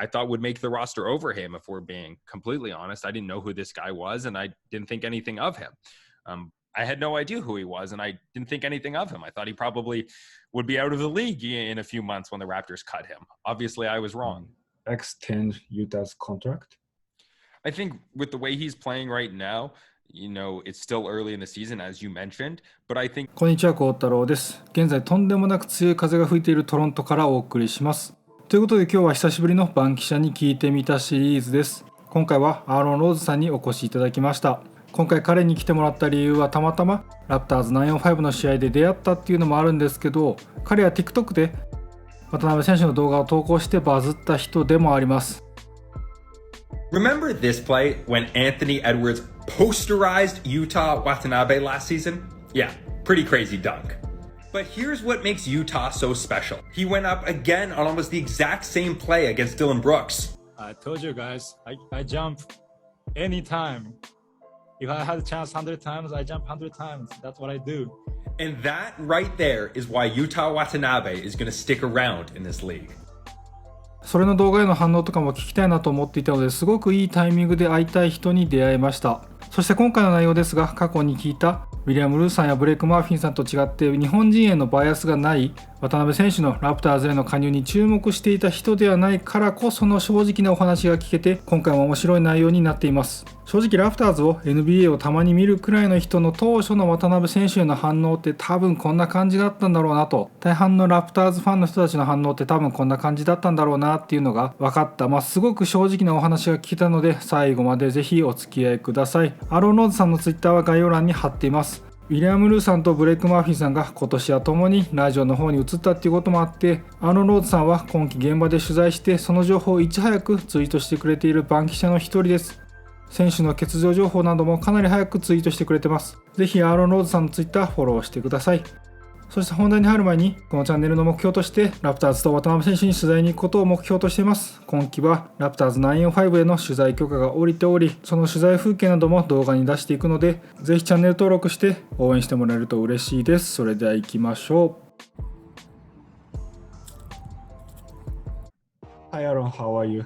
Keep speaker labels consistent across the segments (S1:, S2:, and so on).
S1: I thought would make the roster over him, if we're being completely honest. I didn't know who this guy was, and I didn't think anything of him. I had no idea who he was, and I didn't think anything of him. I thought he probably would be out of the league in a few months when the Raptors cut him. Obviously, I was wrong.
S2: Extend Utah's contract?
S1: I think with the way he's playing right now, it's still early in the season, as you mentioned, but I think...
S3: こんにちは、コータローです。現在とんでもなく強い風が吹いているトロントからお送りします。ということで今日は久しぶりの番記者に聞いてみたシリーズです。今回はアーロン・ローズさんにお越しいただきました。今回彼に来てもらった理由はたまたまラプターズ945の試合で出会ったっていうのもあるんですけど、彼は TikTok で渡邊選手の動画を投稿してバズった人でもあります。
S4: Remember this play when Anthony Edwards posterized Utah Watanabe last season? Yeah, pretty crazy dunk. But here's what makes Utah so special. He went up again on almost the exact same play against Dylan Brooks.
S5: I told you guys, I jump anytime. If I had a chance 100 times, I jump 100 times. That's what I do.
S4: And that right there is why Utah Watanabe is going to stick around in this league.
S3: それの動画への反応とかも聞きたいなと思っていたので、すごくいいタイミングで会いたい人に出会いました。そして今回の内容ですが、過去に聞いたウィリアムルーさんやブレイク・マーフィンさんと違って日本人へのバイアスがない渡邊選手のラプターズへの加入に注目していた人ではないからこその正直なお話が聞けて、今回も面白い内容になっています。正直ラプターズを NBA をたまに見るくらいの人の当初の渡邊選手への反応って多分こんな感じだったんだろうなと、大半のラプターズファンの人たちの反応って多分こんな感じだったんだろうなっていうのが分かった、すごく正直なお話が聞けたので、最後までぜひお付き合いください。アロン・ローズさんのツイッターは概要欄に貼っています。ウィリアム・ルーさんとブレイク・マーフィーさんが今年は共にラジオの方に移ったっていうこともあって、アロン・ローズさんは今季現場で取材してその情報をいち早くツイートしてくれている番記者の一人です。選手の欠場情報などもかなり早くツイートしてくれてます。ぜひアーロン・ローズさんのツイッターフォローしてください。そして本題に入る前に、このチャンネルの目標としてラプターズと渡邊選手に取材に行くことを目標としています。今季はラプターズ945への取材許可が下りており、その取材風景なども動画に出していくので、ぜひチャンネル登録して応援してもらえると嬉しいです。それでは行きましょ
S2: う。Hi Aaron, how are you?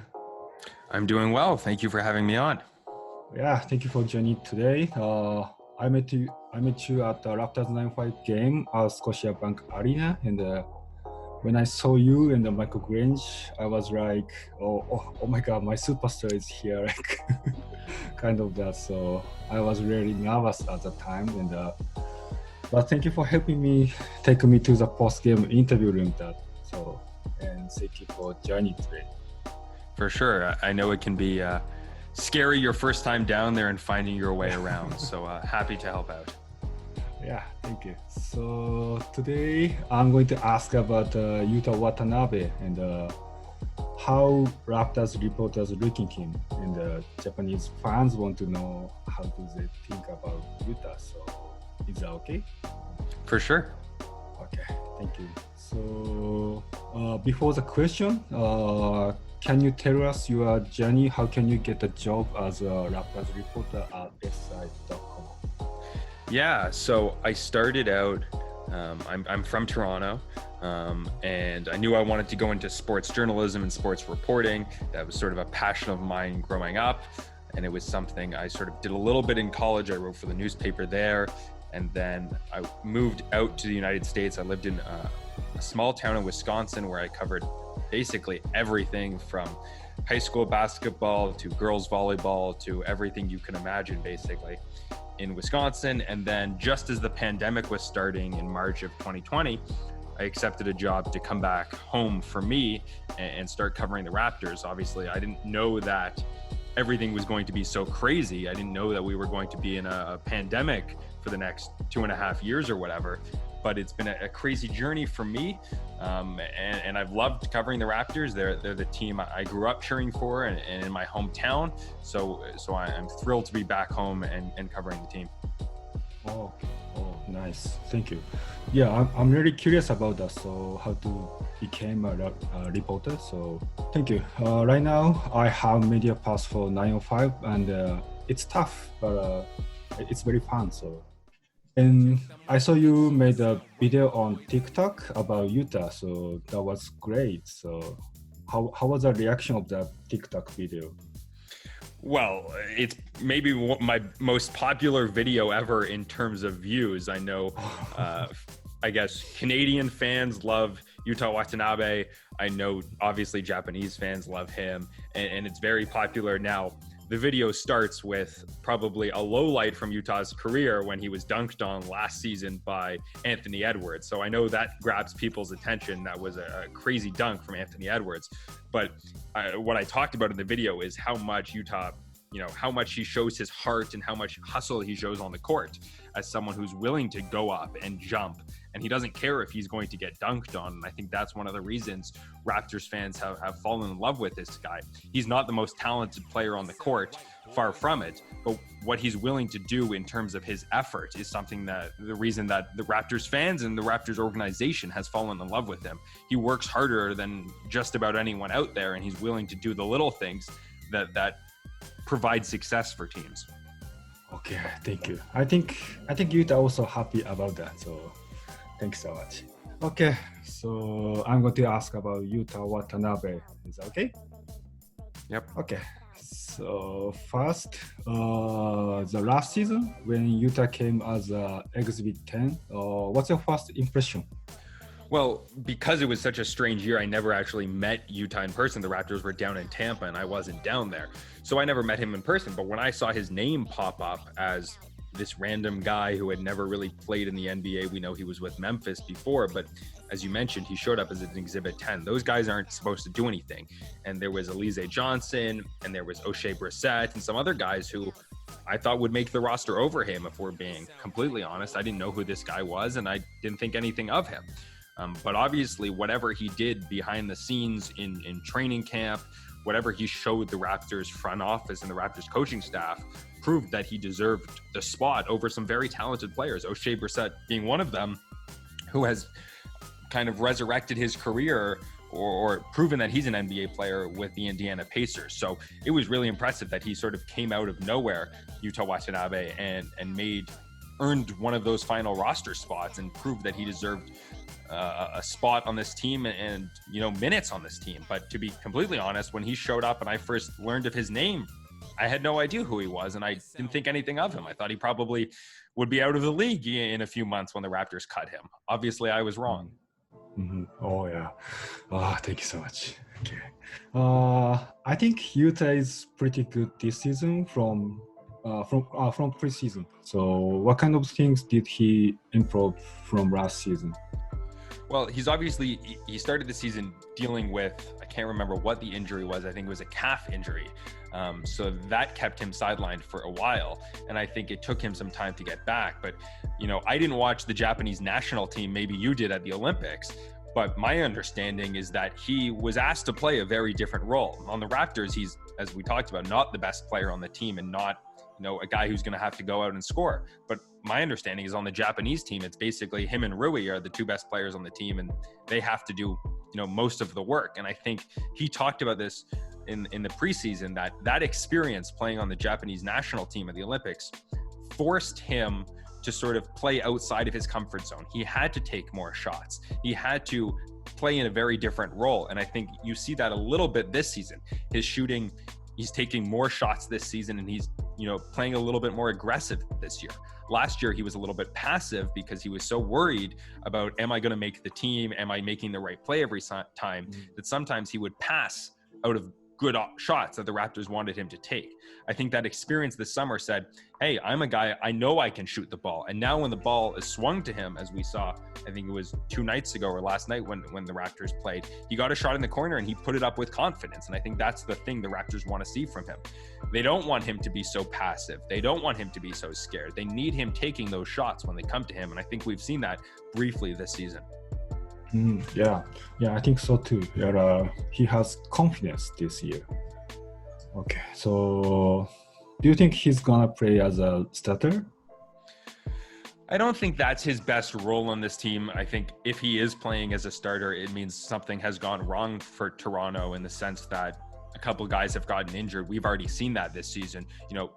S1: I'm doing well. Thank you for having me on.
S2: Yeah, thank you for joining today. I met you at the Raptors 9-5 game at Scotiabank Arena, and when I saw you and Michael Grange, I was like, oh my God, my superstar is here, like kind of that. So I was really nervous at the time, and but thank you for helping me, take me to the post-game interview room. And thank you for joining today.
S1: For sure, I know it can be scary your first time down there and finding your way around. So happy to help out.
S2: Yeah, thank you. So today I'm going to ask about Yuta Watanabe and how Raptors reporters looking him, and Japanese fans want to know how do they think about Yuta. So is that okay?
S1: For sure.
S2: Okay, thank you. So before the question, can you tell us your journey? How can you get a job as a Raptors reporter at SI.com?
S1: Yeah, so I started out, I'm from Toronto, and I knew I wanted to go into sports journalism and sports reporting. That was sort of a passion of mine growing up, and it was something I sort of did a little bit in college. I wrote for the newspaper there, and then I moved out to the United States. I lived in a small town in Wisconsin where I covered basically everything from high school basketball to girls volleyball to everything you can imagine basically in Wisconsin. And then just as the pandemic was starting in March of 2020, I accepted a job to come back home for me and start covering the Raptors. Obviously, I didn't know that everything was going to be so crazy. I didn't know that we were going to be in a pandemic for the next 2.5 years or whatever. But it's been a crazy journey for me, and I've loved covering the Raptors. They're the team I grew up cheering for and in my hometown. So I'm thrilled to be back home and covering the team.
S2: Oh, nice. Thank you. Yeah, I'm really curious about that. So how to become a reporter. So thank you. Right now, I have media pass for 905, and it's tough, but it's very fun. And I saw you made a video on TikTok about Utah, so that was great. So how was the reaction of the TikTok video?
S1: Well, it's maybe my most popular video ever in terms of views. I know, I guess Canadian fans love Yuta Watanabe. I know obviously Japanese fans love him, and it's very popular now. The video starts with probably a low light from Utah's career when he was dunked on last season by Anthony Edwards. So I know that grabs people's attention. That was a crazy dunk from Anthony Edwards. But what I talked about in the video is how much Utah, how much he shows his heart and how much hustle he shows on the court as someone who's willing to go up and jump. And he doesn't care if he's going to get dunked on. And I think that's one of the reasons Raptors fans have fallen in love with this guy. He's not the most talented player on the court, far from it. But what he's willing to do in terms of his effort is something that the reason that the Raptors fans and the Raptors organization has fallen in love with him. He works harder than just about anyone out there, and he's willing to do the little things that provide success for teams.
S2: Okay, thank you. I think Yuta also happy about that. So thank you so much. Okay, so I'm going to ask about Yuta Watanabe. Is that okay?
S1: Yep.
S2: Okay. So first, the last season when Yuta came as Exhibit 10, what's your first impression?
S1: Well, because it was such a strange year, I never actually met Utah in person. The Raptors were down in Tampa and I wasn't down there. So I never met him in person. But when I saw his name pop up as this random guy who had never really played in the NBA, we know he was with Memphis before, but as you mentioned, he showed up as an Exhibit 10. Those guys aren't supposed to do anything. And there was Alize Johnson and there was O'Shea Brissett and some other guys who I thought would make the roster over him, if we're being completely honest. I didn't know who this guy was and I didn't think anything of him. But obviously, whatever he did behind the scenes in training camp, whatever he showed the Raptors front office and the Raptors coaching staff, proved that he deserved the spot over some very talented players, O'Shea Brissett being one of them, who has kind of resurrected his career or proven that he's an NBA player with the Indiana Pacers. So it was really impressive that he sort of came out of nowhere, Yuta Watanabe, and earned one of those final roster spots and proved that he deserved a spot on this team and minutes on this team. But to be completely honest, when he showed up and I first learned of his name, I had no idea who he was and I didn't think anything of him. I thought he probably would be out of the league in a few months when the Raptors cut him. Obviously, I was wrong.
S2: Mm-hmm. Oh yeah. Thank you so much. Okay. I think Utah is pretty good this season from preseason. So what kind of things did he improve from last season?
S1: Well, he started the season dealing with, I can't remember what the injury was. I think it was a calf injury. So that kept him sidelined for a while. And I think it took him some time to get back. But, I didn't watch the Japanese national team. Maybe you did at the Olympics. But my understanding is that he was asked to play a very different role. On the Raptors, he's, as we talked about, not the best player on the team and not a guy who's going to have to go out and score. But my understanding is on the Japanese team, it's basically him and Rui are the two best players on the team, and they have to do, most of the work. And I think he talked about this in the preseason, that experience playing on the Japanese national team at the Olympics forced him to sort of play outside of his comfort zone. He had to take more shots. He had to play in a very different role. And I think you see that a little bit this season. His shooting, he's taking more shots this season and he's, playing a little bit more aggressive this year. Last year, he was a little bit passive because he was so worried about, am I going to make the team? Am I making the right play every time? That sometimes he would pass out of good shots that the Raptors wanted him to take. I think that experience this summer said, hey, I'm a guy, I know I can shoot the ball. And now when the ball is swung to him, as we saw, I think it was 2 nights ago or last night when the Raptors played, he got a shot in the corner and he put it up with confidence. And I think that's the thing the Raptors want to see from him. They don't want him to be so passive. They don't want him to be so scared. They need him taking those shots when they come to him. And I think we've seen that briefly this season.
S2: Yeah, I think so too. He has confidence this year. Okay, so do you think he's gonna play as a starter?
S1: I don't think that's his best role on this team. I think if he is playing as a starter, it means something has gone wrong for Toronto in the sense that a couple of guys have gotten injured. We've already seen that this season.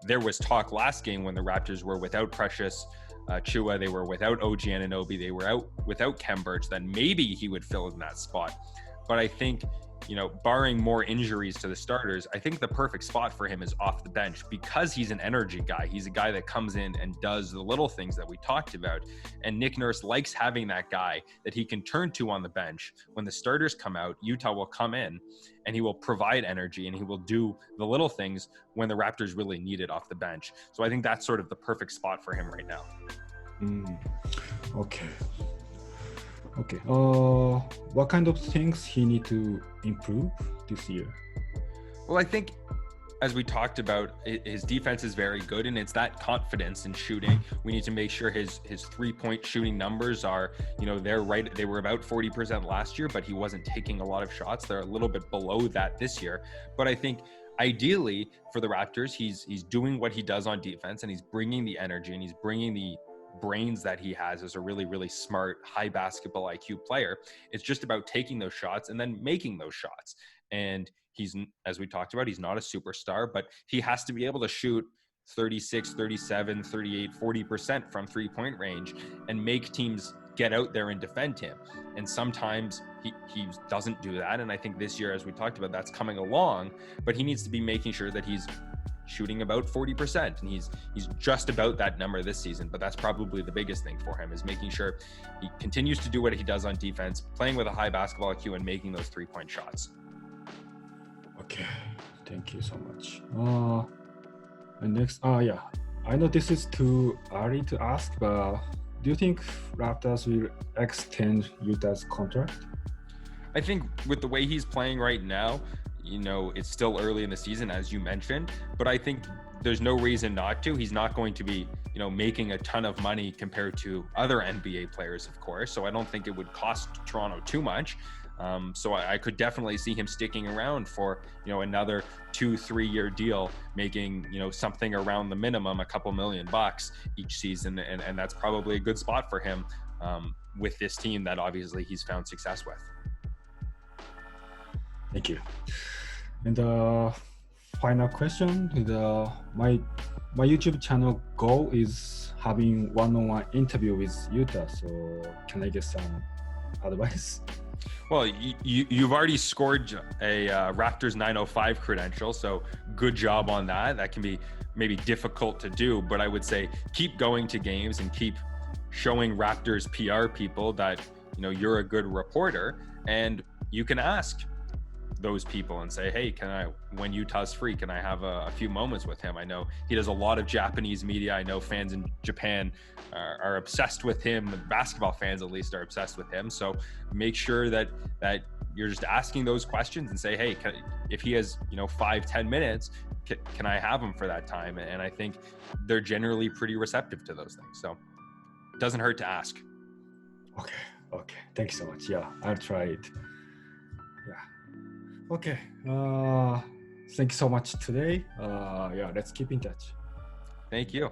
S1: There was talk last game when the Raptors were without Precious Chua, they were without OG Anunoby, they were out without Kem Birch, then maybe he would fill in that spot. But I think barring more injuries to the starters, I think the perfect spot for him is off the bench because he's an energy guy. He's a guy that comes in and does the little things that we talked about. And Nick Nurse likes having that guy that he can turn to on the bench. When the starters come out, Utah will come in and he will provide energy and he will do the little things when the Raptors really need it off the bench. So I think that's sort of the perfect spot for him right now.
S2: Okay. What kind of things he need to improve this year?
S1: Well, I think as we talked about, his defense is very good, and it's that confidence in shooting. We need to make sure his 3-point shooting numbers are, they're right. They were about 40% last year, but he wasn't taking a lot of shots. They're a little bit below that this year. But I think ideally for the Raptors, he's doing what he does on defense, and he's bringing the energy and he's bringing the brains that he has as a really, really smart, high basketball IQ player. It's just about taking those shots and then making those shots. And he's, as we talked about, he's not a superstar, but he has to be able to shoot 36, 37, 38, 40% from 3-point range and make teams get out there and defend him. And sometimes he doesn't do that. And I think this year, as we talked about, that's coming along, but he needs to be making sure that he's shooting about 40%, and he's just about that number this season. But that's probably the biggest thing for him, is making sure he continues to do what he does on defense, playing with a high basketball IQ and making those 3-point shots.
S2: Okay, thank you so much. And next, I know this is too early to ask, but do you think Raptors will extend Utah's contract?
S1: I think with the way he's playing right now, it's still early in the season, as you mentioned, but I think there's no reason not to. He's not going to be, making a ton of money compared to other NBA players, of course. So I don't think it would cost Toronto too much. So I could definitely see him sticking around for, another 2-3 year deal, making, something around the minimum, a couple $1 million each season. And that's probably a good spot for him with this team that obviously he's found success with.
S2: Thank you. And final question, my YouTube channel goal is having one-on-one interview with Utah. So can I get some advice?
S1: Well, you've already scored a Raptors 905 credential, so good job on that. That can be maybe difficult to do, but I would say keep going to games and keep showing Raptors PR people that, you're a good reporter, and you can ask those people and say, hey, when Utah's free, can I have a few moments with him? I know he does a lot of Japanese media. I know fans in Japan are obsessed with him. Basketball fans, at least, are obsessed with him. So make sure that you're just asking those questions and say, hey, if he has, 5-10 minutes, can I have him for that time? And I think they're generally pretty receptive to those things. So it doesn't hurt to ask.
S2: Okay. Thank you so much. Yeah, I'll try it. Okay. Thank you so much today. Let's keep in touch.
S1: Thank you.